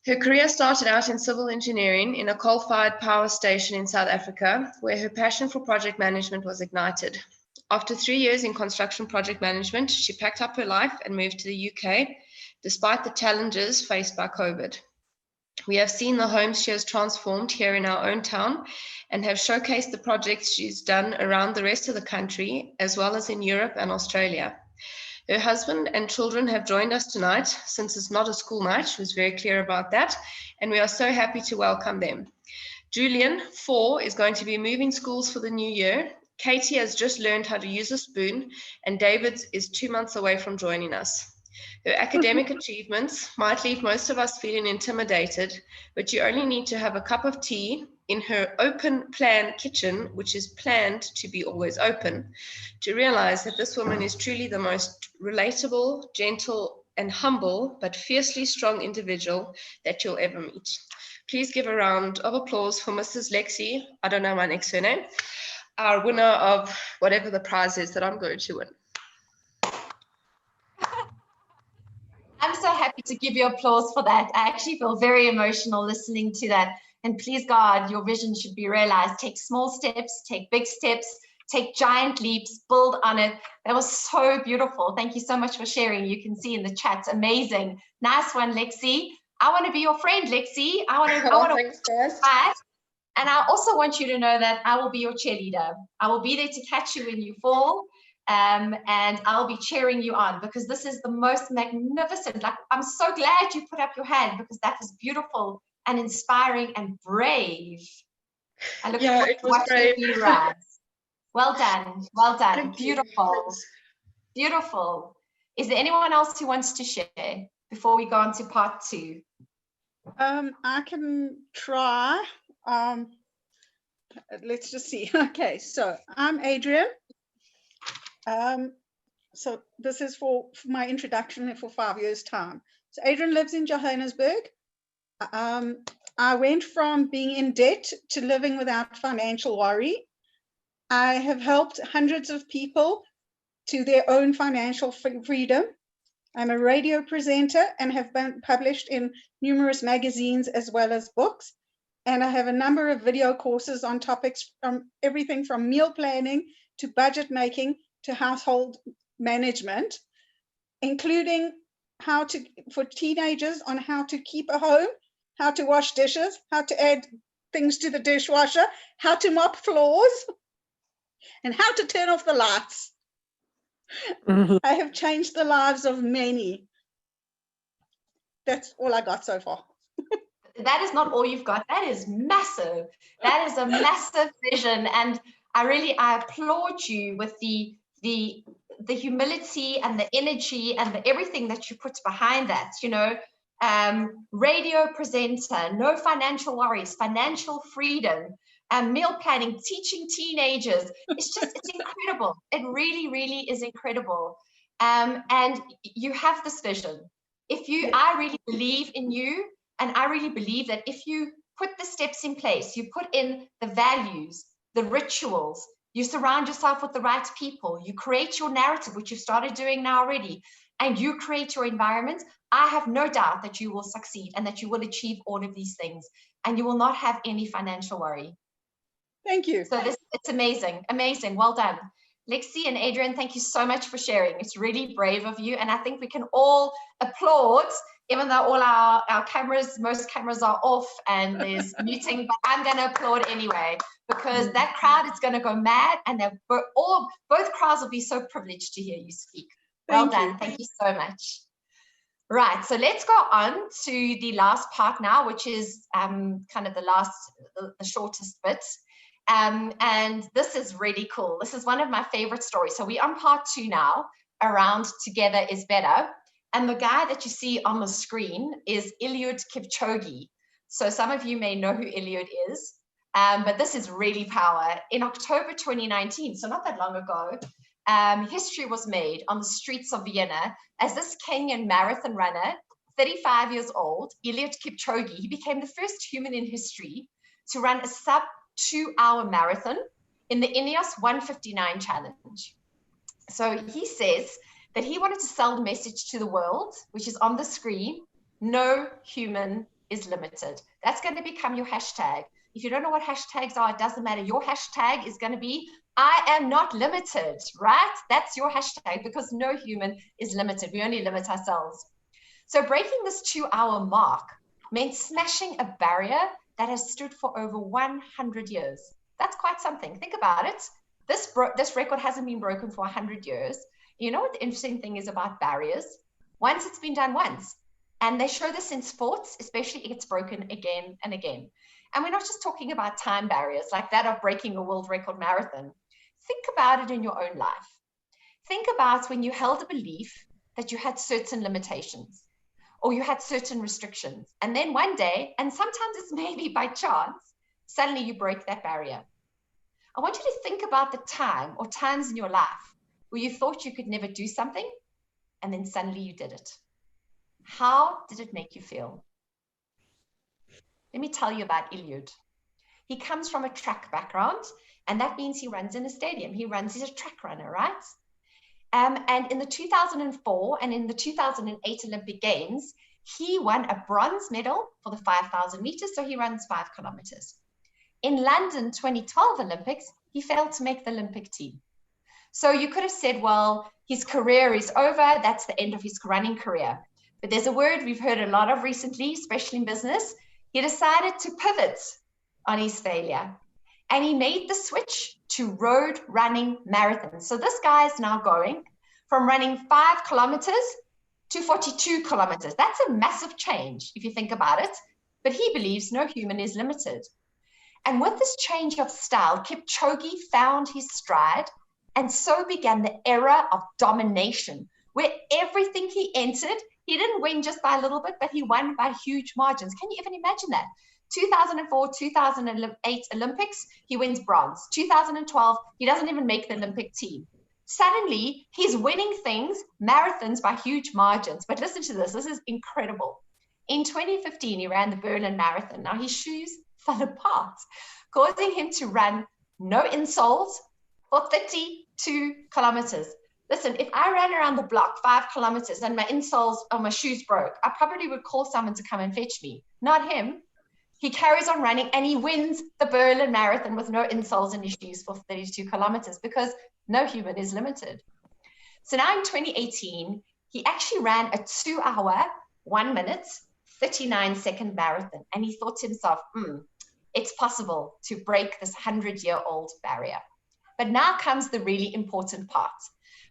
D: Her career started out in civil engineering in a coal-fired power station in South Africa, where her passion for project management was ignited. After 3 years in construction project management, she packed up her life and moved to the UK, despite the challenges faced by COVID. We have seen the homes she has transformed here in our own town and have showcased the projects she's done around the rest of the country, as well as in Europe and Australia. Her husband and children have joined us tonight, since it's not a school night. She was very clear about that, and we are so happy to welcome them. Julian, 4, is going to be moving schools for the new year. Katie has just learned how to use a spoon, and David is 2 months away from joining us. Her academic achievements might leave most of us feeling intimidated, but you only need to have a cup of tea in her open plan kitchen, which is planned to be always open, to realize that this woman is truly the most relatable, gentle, and humble, but fiercely strong individual that you'll ever meet. Please give a round of applause for Mrs. Lexi, I don't know my next surname, our winner of whatever the prize is that I'm going to win.
A: I'm so happy to give you applause for that. I actually feel very emotional listening to that. And please God, your vision should be realized. Take small steps, take big steps, take giant leaps, build on it. That was so beautiful. Thank you so much for sharing. You can see in the chat, amazing. Nice one, Lexi. I want to be your friend, Lexi. I want to
D: Thanks, guys.
A: And I also want you to know that I will be your cheerleader. I will be there to catch you when you fall. And I'll be cheering you on, because this is the most magnificent. Like, I'm so glad you put up your hand, because that is beautiful and inspiring and brave. I look forward to watching you rise. Well done. Well done.
D: Thank
A: beautiful.
D: You.
A: Beautiful. Is there anyone else who wants to share before we go on to part 2?
E: I can try. Let's just see. Okay, so I'm Adrian. So this is for my introduction for 5 years' time. So Adrian lives in Johannesburg. I went from being in debt to living without financial worry. I have helped hundreds of people to their own financial freedom. I'm a radio presenter and have been published in numerous magazines as well as books. And I have a number of video courses on topics from everything from meal planning to budget making to household management, including for teenagers on how to keep a home, how to wash dishes, how to add things to the dishwasher, how to mop floors, and how to turn off the lights. I have changed the lives of many. That's all I got so far.
A: That is not all you've got. That is massive. That is a massive vision. And I applaud you with the humility and the energy and the everything that you put behind that. You know, radio presenter, no financial worries, financial freedom, meal planning, teaching teenagers. It's incredible. It really, really is incredible. And you have this vision. I really believe in you, and I really believe that if you put the steps in place, you put in the values, the rituals, you surround yourself with the right people, you create your narrative, which you've started doing now already, and you create your environment, I have no doubt that you will succeed and that you will achieve all of these things, and you will not have any financial worry.
E: Thank you.
A: So it's amazing, amazing. Well done. Lexi and Adrian, thank you so much for sharing. It's really brave of you. And I think we can all applaud, even though all our cameras, most cameras are off and there's muting, but I'm going to applaud anyway, because that crowd is going to go mad, and both crowds will be so privileged to hear you speak. Well done. Thank you so much. Right, so let's go on to the last part now, which is kind of the shortest bit. And this is really cool. This is one of my favorite stories. So we're on part 2 now, around Together is Better. And the guy that you see on the screen is Eliud Kipchoge. So some of you may know who Eliud is, but this is really power. In October 2019, so not that long ago, history was made on the streets of Vienna as this Kenyan marathon runner, 35 years old, Eliud Kipchoge, he became the first human in history to run a sub 2-hour marathon in the Ineos 159 challenge. So he says that he wanted to sell the message to the world, which is on the screen: no human is limited. That's going to become your hashtag. If you don't know what hashtags are, it doesn't matter. Your hashtag is going to be I am not limited, right? That's your hashtag, because no human is limited. We only limit ourselves. So breaking this 2-hour mark meant smashing a barrier that has stood for over 100 years. That's quite something. Think about it. This record hasn't been broken for 100 years. You know what the interesting thing is about barriers? Once it's been done once. And they show this in sports, especially, it gets broken again and again. And we're not just talking about time barriers like that of breaking a world record marathon. Think about it in your own life. Think about when you held a belief that you had certain limitations or you had certain restrictions. And then one day, and sometimes it's maybe by chance, suddenly you break that barrier. I want you to think about the time or times in your life where you thought you could never do something, and then suddenly you did it. How did it make you feel? Let me tell you about Eliud. He comes from a track background, and that means he runs in a stadium. He's a track runner, right? And in the 2004 and in the 2008 Olympic Games, he won a bronze medal for the 5,000 meters, so he runs 5 kilometers. In London 2012 Olympics, he failed to make the Olympic team. So you could have said, well, his career is over. That's the end of his running career. But there's a word we've heard a lot of recently, especially in business. He decided to pivot on his failure. And he made the switch to road running marathons. So this guy is now going from running 5 kilometers to 42 kilometers. That's a massive change if you think about it. But he believes no human is limited. And with this change of style, Kipchoge found his stride, and so began the era of domination, where everything he entered, he didn't win just by a little bit, but he won by huge margins. Can you even imagine that? 2004, 2008 Olympics, he wins bronze. 2012, he doesn't even make the Olympic team. Suddenly, he's winning things, marathons by huge margins. But listen to this is incredible. In 2015, he ran the Berlin Marathon. Now his shoes fell apart, causing him to run no insoles for 32 kilometers. Listen, if I ran around the block 5 kilometers and my insoles or my shoes broke, I probably would call someone to come and fetch me. Not him. He carries on running and he wins the Berlin Marathon with no insoles in his shoes for 32 kilometers because no human is limited. So now in 2018, he actually ran a 2-hour, 1 minute, 39-second marathon. And he thought to himself, it's possible to break this 100-year-old barrier. But now comes the really important part,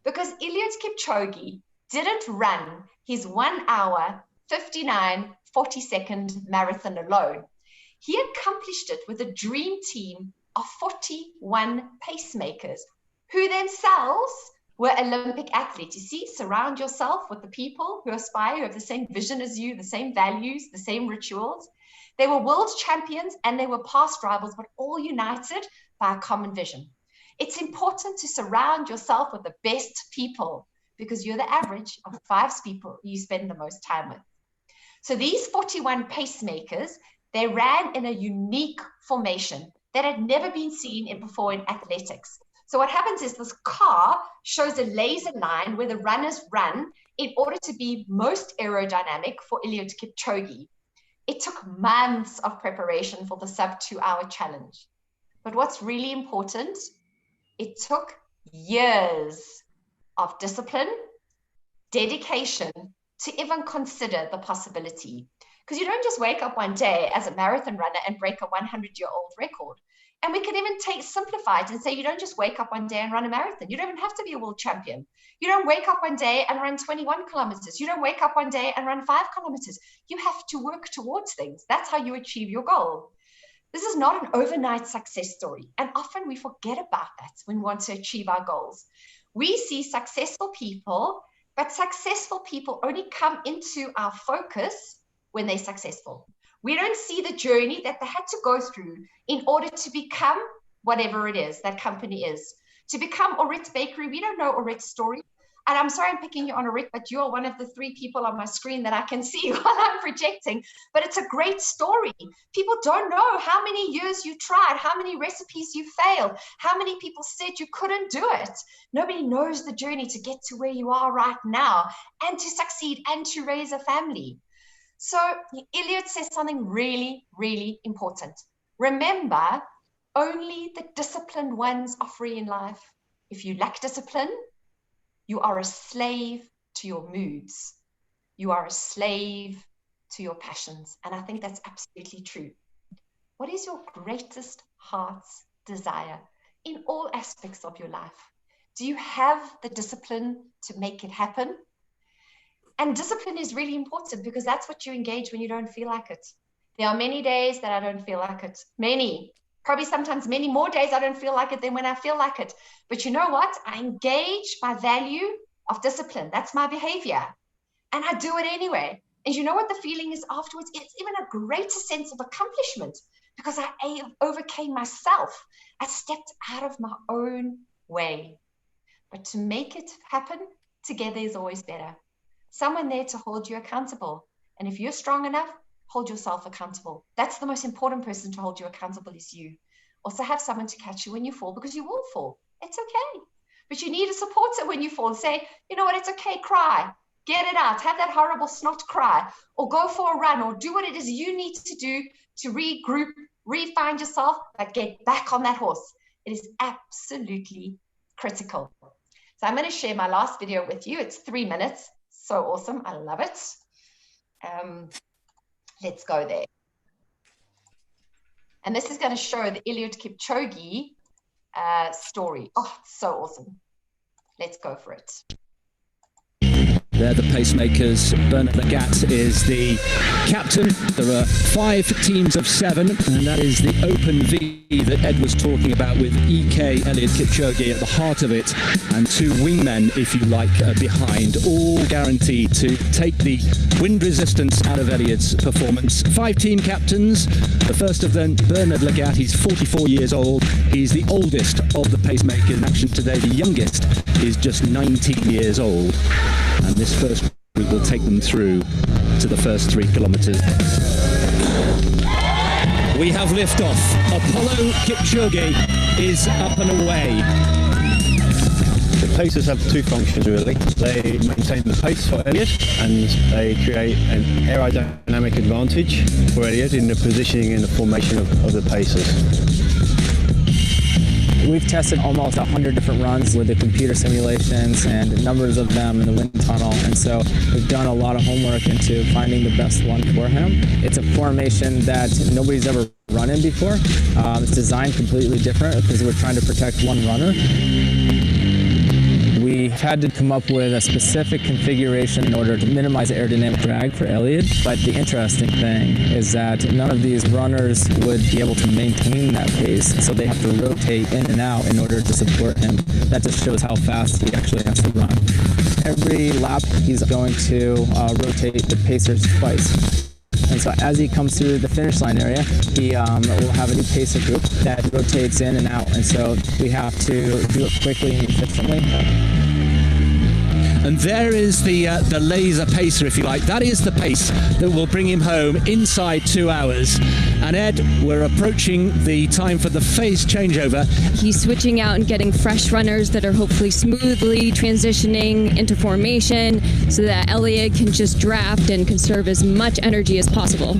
A: because Eliud Kipchoge didn't run his 1 hour, 59, 40-second marathon alone. He accomplished it with a dream team of 41 pacemakers who themselves were Olympic athletes. You see, surround yourself with the people who aspire, who have the same vision as you, the same values, the same rituals. They were world champions and they were past rivals, but all united by a common vision. It's important to surround yourself with the best people because you're the average of 5 people you spend the most time with. So these 41 pacemakers, they ran in a unique formation that had never been seen before in athletics. So what happens is this car shows a laser line where the runners run in order to be most aerodynamic for Eliud Kipchoge. It took months of preparation for the sub 2-hour challenge. But what's really important, it took years of discipline, dedication to even consider the possibility. Because you don't just wake up one day as a marathon runner and break a 100-year-old record. And we can even simplify it and say you don't just wake up one day and run a marathon. You don't even have to be a world champion. You don't wake up one day and run 21 kilometers. You don't wake up one day and run 5 kilometers. You have to work towards things. That's how you achieve your goal. This is not an overnight success story. And often we forget about that when we want to achieve our goals. We see successful people, but successful people only come into our focus when they're successful. We don't see the journey that they had to go through in order to become whatever it is that company is. To become Oret's Bakery, we don't know Oret's story. And I'm sorry I'm picking you on Oret, but you're one of the 3 people on my screen that I can see while I'm projecting. But it's a great story. People don't know how many years you tried, how many recipes you failed, how many people said you couldn't do it. Nobody knows the journey to get to where you are right now and to succeed and to raise a family. So Eliud says something really, really important. Remember, only the disciplined ones are free in life. If you lack discipline, you are a slave to your moods. You are a slave to your passions. And I think that's absolutely true. What is your greatest heart's desire in all aspects of your life? Do you have the discipline to make it happen? And discipline is really important because that's what you engage when you don't feel like it. There are many days that I don't feel like it. Probably sometimes many more days I don't feel like it than when I feel like it. But you know what? I engage my value of discipline. That's my behavior. And I do it anyway. And you know what the feeling is afterwards? It's even a greater sense of accomplishment because I overcame myself. I stepped out of my own way. But to make it happen, together is always better. Someone there to hold you accountable. And if you're strong enough, hold yourself accountable. That's the most important person to hold you accountable is you. Also have someone to catch you when you fall, because you will fall. It's okay. But you need a supporter when you fall. Say, you know what, it's okay, cry. Get it out. Have that horrible snot cry. Or go for a run. Or do what it is you need to do to regroup, re-find yourself, but get back on that horse. It is absolutely critical. So I'm going to share my last video with you. It's 3 minutes. So awesome. I love it. Let's go there. And this is going to show the Eliud Kipchoge story. Oh, so awesome. Let's go for it.
F: They're the pacemakers. Bernard Lagat is the captain. There are 5 teams of 7, and that is the open V that Ed was talking about with EK Eliud Kipchoge at the heart of it, and 2 wingmen, if you like, behind, all guaranteed to take the wind resistance out of Eliud's performance. 5 team captains. The first of them, Bernard Lagat, he's 44 years old. He's the oldest of the pacemakers in action today. The youngest is just 19 years old. And this first group will take them through to the first 3 kilometers. We have liftoff. Apollo Kipchoge is up and away.
G: The pacers have 2 functions really. They maintain the pace for Eliud, and they create an aerodynamic advantage for Eliud in the positioning and the formation of the pacers.
H: We've tested almost 100 different runs with the computer simulations and numbers of them in the wind tunnel, and so we've done a lot of homework into finding the best one for him. It's a formation that nobody's ever run in before. It's designed completely different because we're trying to protect one runner. We had to come up with a specific configuration in order to minimize the aerodynamic drag for Eliud, but the interesting thing is that none of these runners would be able to maintain that pace, so they have to rotate in and out in order to support him. That just shows how fast he actually has to run. Every lap, he's going to rotate the pacers twice. And so as he comes through the finish line area, he will have a new pacer group that rotates in and out. And so we have to do it quickly and efficiently.
F: And there is the laser pacer, if you like. That is the pace that will bring him home inside 2 hours. And Ed, we're approaching the time for the phase changeover.
I: He's switching out and getting fresh runners that are hopefully smoothly transitioning into formation so that Eliud can just draft and conserve as much energy as possible.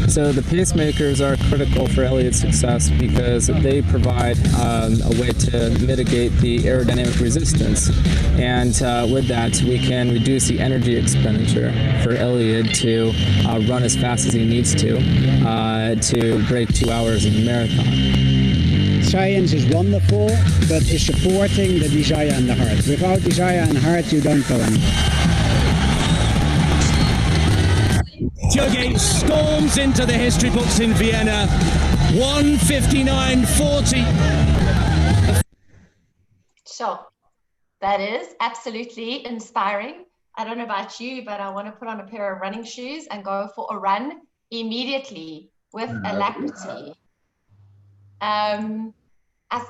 H: So the pacemakers are critical for Eliud's success because they provide a way to mitigate the aerodynamic resistance. And with that, we can reduce the energy expenditure for Eliud to run as fast as he needs to break 2 hours in the marathon.
J: Science is wonderful, but it's supporting the desire and the heart. Without desire and heart, you don't go anywhere.
F: Kipchoge storms into the history books in Vienna. 1:59.40.
A: Sure. That is absolutely inspiring. I don't know about you, but I want to put on a pair of running shoes and go for a run immediately with alacrity. I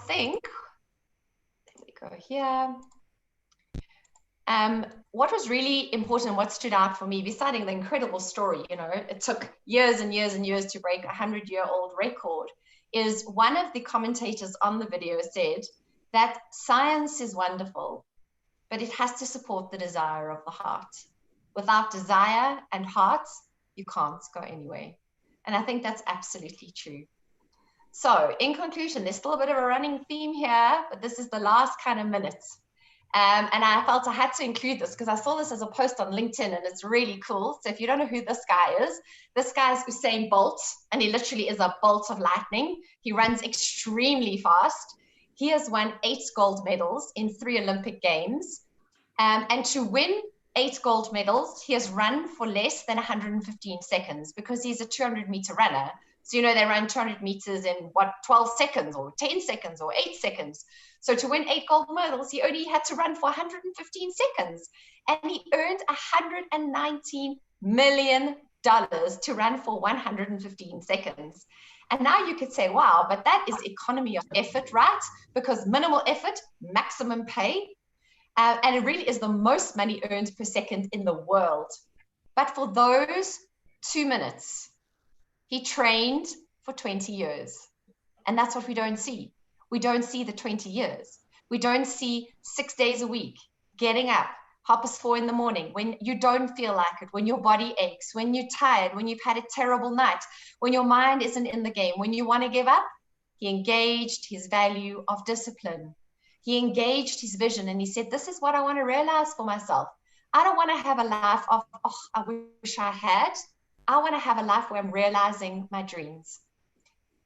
A: think, let me go here. What was really important, what stood out for me, besides the incredible story, you know, it took years and years and years to break a 100-year-old record, is one of the commentators on the video said that science is wonderful, but it has to support the desire of the heart. Without desire and heart, you can't go anywhere. And I think that's absolutely true. So in conclusion, there's still a bit of a running theme here, but this is the last kind of minutes. And I felt I had to include this because I saw this as a post on LinkedIn and it's really cool. So if you don't know who this guy is Usain Bolt, and he literally is a bolt of lightning. He runs extremely fast. He has won 8 gold medals in 3 Olympic Games. And to win 8 gold medals, he has run for less than 115 seconds because he's a 200-meter runner. So, you know, they run 200 meters in what, 12 seconds or 10 seconds or 8 seconds. So to win 8 gold medals, he only had to run for 115 seconds. And he earned $119 million to run for 115 seconds. And now you could say, wow, but that is economy of effort, right? Because minimal effort, maximum pay. And it really is the most money earned per second in the world. But for those 2 minutes, he trained for 20 years. And that's what we don't see. We don't see the 20 years. We don't see 6 days a week, getting up, 4:30 in the morning, when you don't feel like it, when your body aches, when you're tired, when you've had a terrible night, when your mind isn't in the game, when you want to give up. He engaged his value of discipline. He engaged his vision, and he said, this is what I want to realize for myself. I don't want to have a life of, oh, I wish I had. I want to have a life where I'm realizing my dreams.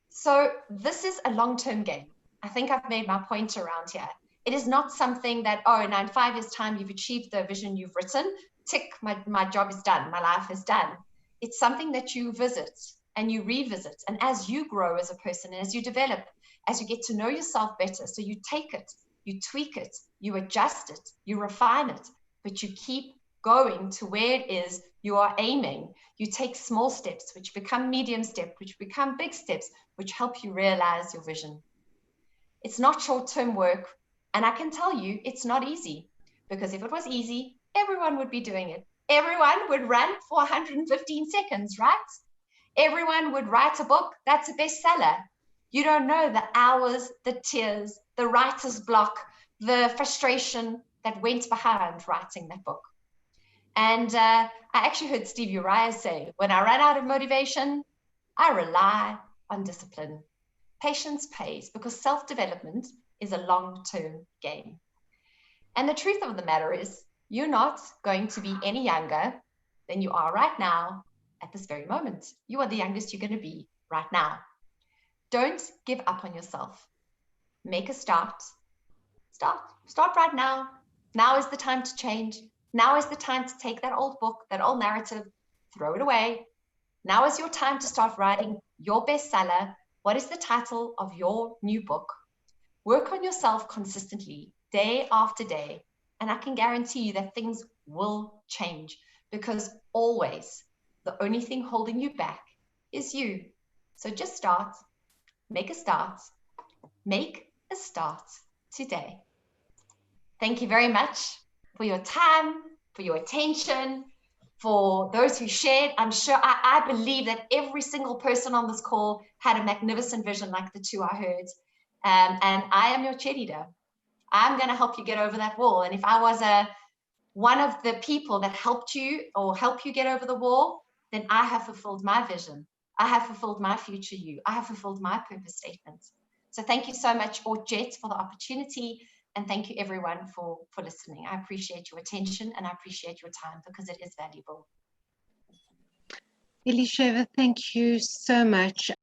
A: So this is a long-term game. I think I've made my point around here. It is not something that, oh, now in 5 years' time, you've achieved the vision you've written. Tick, my job is done. My life is done. It's something that you visit and you revisit. And as you grow as a person, and as you develop, as you get to know yourself better, so you take it, you tweak it, you adjust it, you refine it, but you keep going to where it is you are aiming. You take small steps, which become medium steps, which become big steps, which help you realize your vision. It's not short-term work. And I can tell you, it's not easy, because if it was easy, everyone would be doing it. Everyone would run for 115 seconds, right? Everyone would write a book that's a bestseller. You don't know the hours, the tears, the writer's block, the frustration that went behind writing that book. And I actually heard Steve Uriah say, when I run out of motivation, I rely on discipline. Patience pays, because self-development is a long-term game. And the truth of the matter is, you're not going to be any younger than you are right now at this very moment. You are the youngest you're going to be right now. Don't give up on yourself. Make a start. Start right now. Now is the time to change. Now is the time to take that old book, that old narrative, throw it away. Now is your time to start writing your bestseller. What is the title of your new book? Work on yourself consistently, day after day, and I can guarantee you that things will change, because always the only thing holding you back is you. So just start, make a start today. Thank you very much for your time, for your attention, for those who shared. I'm sure, I believe that every single person on this call had a magnificent vision like the two I heard. And I am your cheerleader. I'm going to help you get over that wall. And if I was one of the people that helped you or help you get over the wall, then I have fulfilled my vision. I have fulfilled my future you. I have fulfilled my purpose statement. So thank you so much, Jet, for the opportunity. And thank you, everyone, for listening. I appreciate your attention and I appreciate your time, because it is valuable.
B: Elisheva, thank you so much.